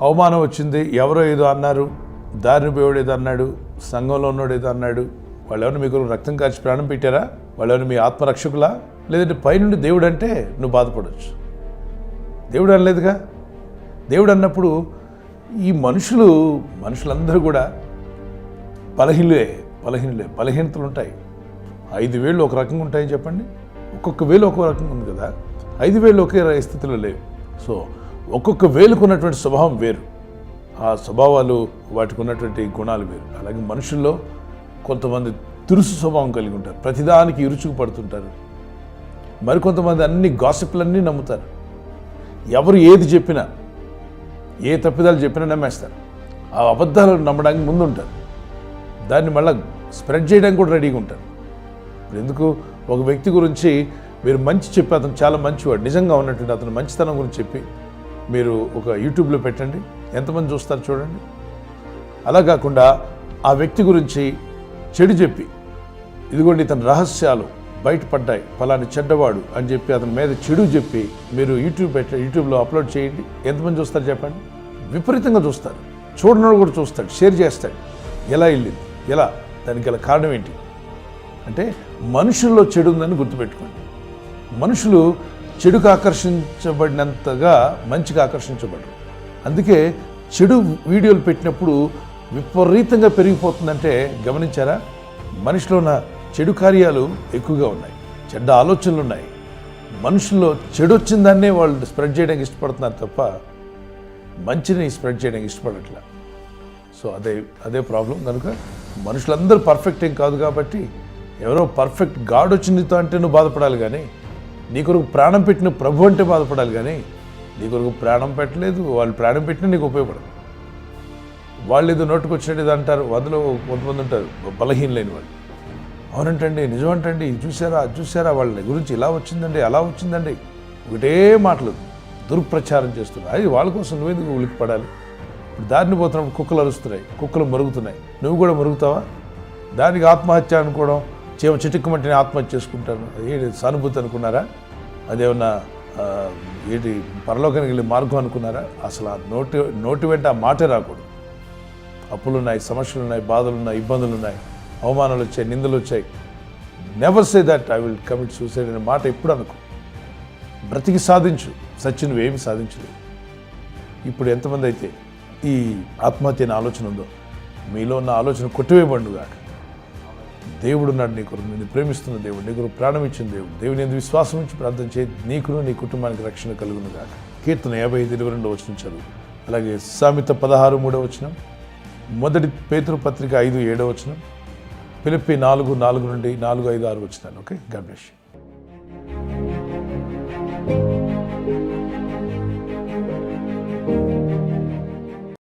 అవమానం వచ్చింది, ఎవరో ఏదో అన్నారు, దారిని పోయాడు ఏదో అన్నాడు, సంఘంలో ఉన్నాడు ఏదో అన్నాడు, వాళ్ళు ఎవరైనా మీకు రక్తం కార్చి ప్రాణం పెట్టారా? వాళ్ళు ఎవరైనా మీ ఆత్మరక్షకులా? లేదంటే పైనుండి దేవుడు అంటే నువ్వు బాధపడవచ్చు. దేవుడు అనలేదుగా. దేవుడు అన్నప్పుడు ఈ మనుషులందరూ కూడా బలహీనతలు ఉంటాయి. 5 వేళ్ళు ఒక రకంగా ఉంటాయని చెప్పండి, ఒక్కొక్క వేలు ఒక్కొక్క రకంగా ఉంది కదా. 5 వేళ్ళు ఒకే స్థితిలో లేవు. సో ఒక్కొక్క వేలుకు ఉన్నటువంటి స్వభావం వేరు, ఆ స్వభావాలు వాటికి ఉన్నటువంటి గుణాలు వేరు. అలాగే మనుషుల్లో కొంతమంది దురుసు స్వభావం కలిగి ఉంటారు, ప్రతిదానికి ఇరుచుకు పడుతుంటారు. మరికొంతమంది అన్ని గాసిప్లన్నీ నమ్ముతారు. ఎవరు ఏది చెప్పినా, ఏ తప్పిదాలు చెప్పినా నమ్మేస్తారు. ఆ అబద్ధాలను నమ్మడానికి ముందుంటారు, దాన్ని మళ్ళీ స్ప్రెడ్ చేయడానికి కూడా రెడీగా ఉంటారు. ఇప్పుడు ఎందుకు ఒక వ్యక్తి గురించి మీరు మంచి చెప్పి, అతను చాలా మంచివాడు, నిజంగా ఉన్నటువంటి అతను మంచితనం గురించి చెప్పి మీరు ఒక యూట్యూబ్లో పెట్టండి, ఎంతమంది చూస్తారు చూడండి. అలా కాకుండా ఆ వ్యక్తి గురించి చెడు చెప్పి, ఇదిగోండి ఇతని రహస్యాలు బయటపడ్డాయి, ఫలాని చెడ్డవాడు అని చెప్పి అతని మీద చెడు చెప్పి మీరు యూట్యూబ్లో అప్లోడ్ చేయండి, ఎంతమంది చూస్తారు చెప్పండి? విపరీతంగా చూస్తారు. చూడనోడు కూడా చూస్తాడు, షేర్ చేస్తాడు. ఎలా వెళ్ళింది, ఎలా, దానికి గల కారణం ఏంటి అంటే మనుషుల్లో చెడు ఉందని గుర్తుపెట్టుకోండి. మనుషులు చెడుకు ఆకర్షించబడినంతగా మంచిగా ఆకర్షించబడరు. అందుకే చెడు వీడియోలు పెట్టినప్పుడు విపరీతంగా పెరిగిపోతుందంటే గమనించారా? మనిషిలో ఉన్న చెడు కార్యాలు ఎక్కువగా ఉన్నాయి, చెడ్డ ఆలోచనలు ఉన్నాయి. మనుషుల్లో చెడు వచ్చిన దాన్నే వాళ్ళు స్ప్రెడ్ చేయడానికి ఇష్టపడుతున్నారు తప్ప మంచిని స్ప్రెడ్ చేయడానికి ఇష్టపడట్లా. సో అదే ప్రాబ్లం. కనుక మనుషులందరూ పర్ఫెక్ట్ ఏం కాదు కాబట్టి ఎవరో పర్ఫెక్ట్ గాడ్ వచ్చి నీతో అంటే నువ్వు బాధపడాలి, కానీ నీ కొరకు ప్రాణం పెట్టిన ప్రభు అంటే బాధపడాలి, కానీ నీ కొరకు ప్రాణం పెట్టలేదు, వాళ్ళు ప్రాణం పెట్టినా నీకు ఉపయోగపడదు. వాళ్ళు ఏదో నోటుకు వచ్చినట్టు ఇది అంటారు. అందులో కొంతమంది ఉంటారు బలహీనలేని వాళ్ళు, అవునంటండి, నిజమంటండి, ఇది చూసారా, అది చూసారా, వాళ్ళ గురించి ఇలా వచ్చిందండి, అలా వచ్చిందండి, ఒకటే మాటలు దుర్ప్రచారం చేస్తున్నారు. అది వాళ్ళ కోసం నువ్వెందుకు ఉలికి పడాలి? ఇప్పుడు దారిని పోతున్నప్పుడు కుక్కలు అరుస్తున్నాయి, కుక్కలు మరుగుతున్నాయి, నువ్వు కూడా మరుగుతావా? దానికి ఆత్మహత్య అనుకోవడం, చిటిక్కమంటేనే ఆత్మహత్య చేసుకుంటాను, ఏంటి సానుభూతి అనుకున్నారా? అదేమన్నా ఏంటి పరలోకానికి వెళ్ళే మార్గం అనుకున్నారా? అసలు ఆ నోటి వెంట ఆ మాటే రాకూడదు. అప్పులు ఉన్నాయి, సమస్యలు ఉన్నాయి, బాధలు ఉన్నాయి, ఇబ్బందులు ఉన్నాయి, అవమానాలు వచ్చాయి, నిందలు వచ్చాయి. Never say that I will commit suicide అనే మాట ఎప్పుడు అనుకో. బ్రతికి సాధించు, సచ్చి నువ్వేమి సాధించలేవు. ఇప్పుడు ఎంతమంది అయితే ఈ ఆత్మహత్య అనే ఆలోచన ఉందో, మీలో ఉన్న ఆలోచన కొట్టివేయబడుగాక. దేవుడు నాడు నీ కొరకు, నిన్ను ప్రేమిస్తున్న దేవుడు, నీ కొరకు ప్రాణం ఇచ్చిన దేవుడు, దేవుని ఎందుకు విశ్వాసం ఇచ్చి ప్రార్థన చేయి, నీకును నీ కుటుంబానికి రక్షణ కలుగును గాక. కీర్తన 55:22 వచనం చదువు. అలాగే సామెత 16:3 వచనం, 1 పేతురు పత్రిక 5:7 వచనం, ఫిలిప్పీ 4:4 నుండి 4, 5, 6 వచనాలు. Okay, God bless you.